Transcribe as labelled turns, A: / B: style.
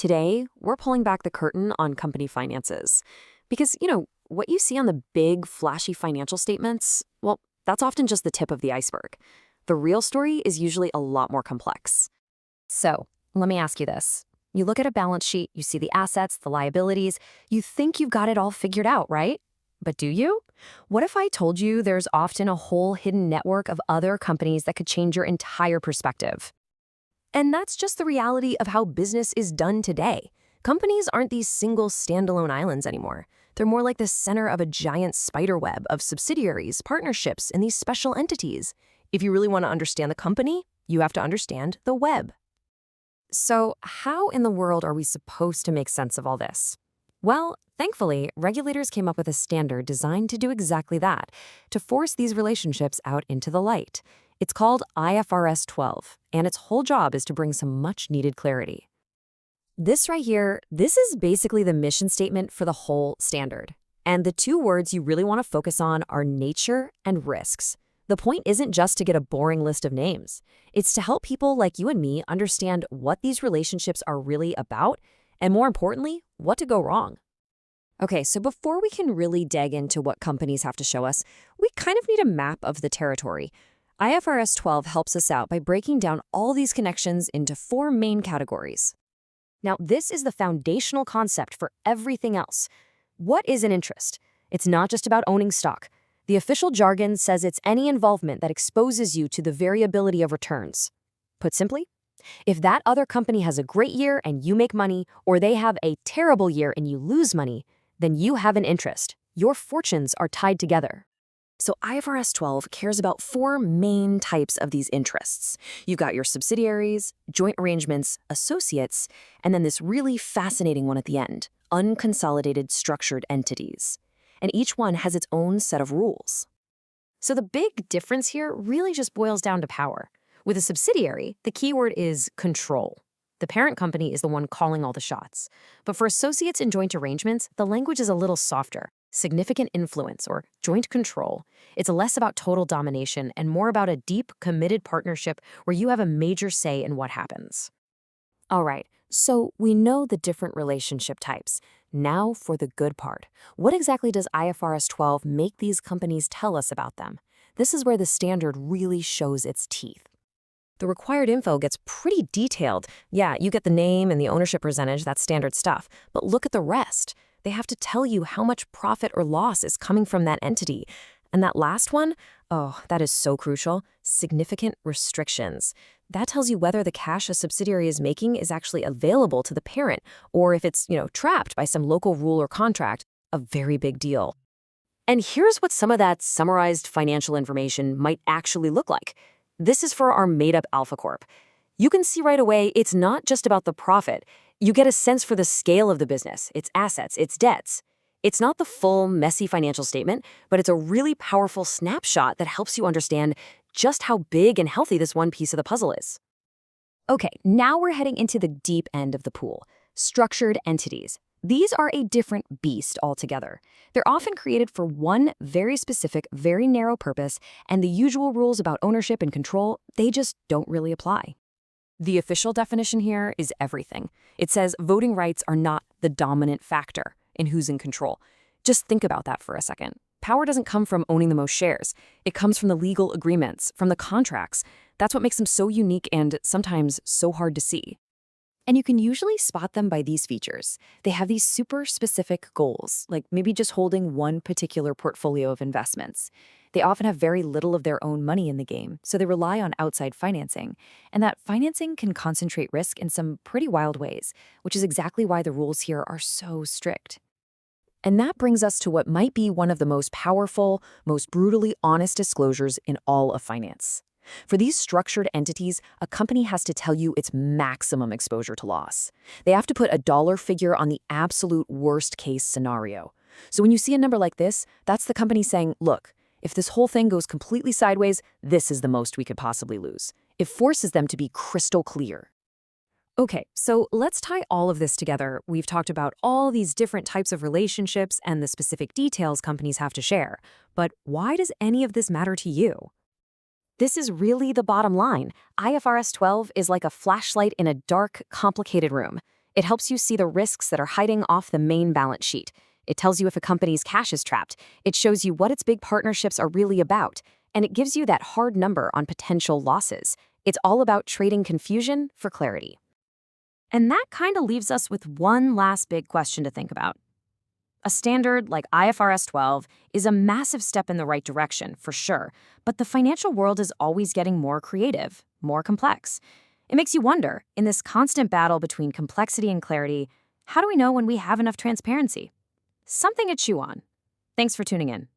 A: Today, we're pulling back the curtain on company finances. Because, what you see on the big, flashy financial statements, well, that's often just the tip of the iceberg. The real story is usually a lot more complex. So, let me ask you this. You look at a balance sheet, you see the assets, the liabilities, you think you've got it all figured out, right? But do you? What if I told you there's often a whole hidden network of other companies that could change your entire perspective? And that's just the reality of how business is done today. Companies aren't these single standalone islands anymore. They're more like the center of a giant spider web of subsidiaries, partnerships, and these special entities. If you really want to understand the company, you have to understand the web. So, how in the world are we supposed to make sense of all this? Well, thankfully, regulators came up with a standard designed to do exactly that, to force these relationships out into the light. It's called IFRS 12, and its whole job is to bring some much-needed clarity. This right here, this is basically the mission statement for the whole standard. And the two words you really want to focus on are nature and risks. The point isn't just to get a boring list of names. It's to help people like you and me understand what these relationships are really about, and more importantly, what to go wrong. Okay, so before we can really dig into what companies have to show us, we kind of need a map of the territory. IFRS 12 helps us out by breaking down all these connections into four main categories. Now, this is the foundational concept for everything else. What is an interest? It's not just about owning stock. The official jargon says it's any involvement that exposes you to the variability of returns. Put simply, if that other company has a great year and you make money, or they have a terrible year and you lose money, then you have an interest. Your fortunes are tied together. So IFRS 12 cares about four main types of these interests. You've got your subsidiaries, joint arrangements, associates, and then this really fascinating one at the end, unconsolidated structured entities. And each one has its own set of rules. So the big difference here really just boils down to power. With a subsidiary, the keyword is control. The parent company is the one calling all the shots. But for associates in joint arrangements, the language is a little softer. Significant influence, or joint control. It's less about total domination and more about a deep, committed partnership where you have a major say in what happens. All right, so we know the different relationship types. Now for the good part. What exactly does IFRS 12 make these companies tell us about them? This is where the standard really shows its teeth. The required info gets pretty detailed. Yeah, you get the name and the ownership percentage, that's standard stuff. But look at the rest. They have to tell you how much profit or loss is coming from that entity. And that last one, oh, that is so crucial, significant restrictions. That tells you whether the cash a subsidiary is making is actually available to the parent, or if it's, trapped by some local rule or contract, a very big deal. And here's what some of that summarized financial information might actually look like. This is for our made-up Alpha Corp. You can see right away it's not just about the profit. You get a sense for the scale of the business, its assets, its debts. It's not the full, messy financial statement, but it's a really powerful snapshot that helps you understand just how big and healthy this one piece of the puzzle is. Okay, now we're heading into the deep end of the pool, structured entities. These are a different beast altogether. They're often created for one very specific, very narrow purpose, and the usual rules about ownership and control, they just don't really apply. The official definition here is everything. It says voting rights are not the dominant factor in who's in control. Just think about that for a second. Power doesn't come from owning the most shares. It comes from the legal agreements, from the contracts. That's what makes them so unique and sometimes so hard to see. And you can usually spot them by these features. They have these super specific goals, like maybe just holding one particular portfolio of investments. They often have very little of their own money in the game, so they rely on outside financing. And that financing can concentrate risk in some pretty wild ways, which is exactly why the rules here are so strict. And that brings us to what might be one of the most powerful, most brutally honest disclosures in all of finance. For these structured entities, a company has to tell you its maximum exposure to loss. They have to put a dollar figure on the absolute worst-case scenario. So when you see a number like this, that's the company saying, look, if this whole thing goes completely sideways, this is the most we could possibly lose. It forces them to be crystal clear. Okay, so let's tie all of this together. We've talked about all these different types of relationships and the specific details companies have to share. But why does any of this matter to you? This is really the bottom line. IFRS 12 is like a flashlight in a dark, complicated room. It helps you see the risks that are hiding off the main balance sheet. It tells you if a company's cash is trapped. It shows you what its big partnerships are really about. And it gives you that hard number on potential losses. It's all about trading confusion for clarity. And that kind of leaves us with one last big question to think about. A standard like IFRS 12 is a massive step in the right direction, for sure, but the financial world is always getting more creative, more complex. It makes you wonder, in this constant battle between complexity and clarity, how do we know when we have enough transparency? Something to chew on. Thanks for tuning in.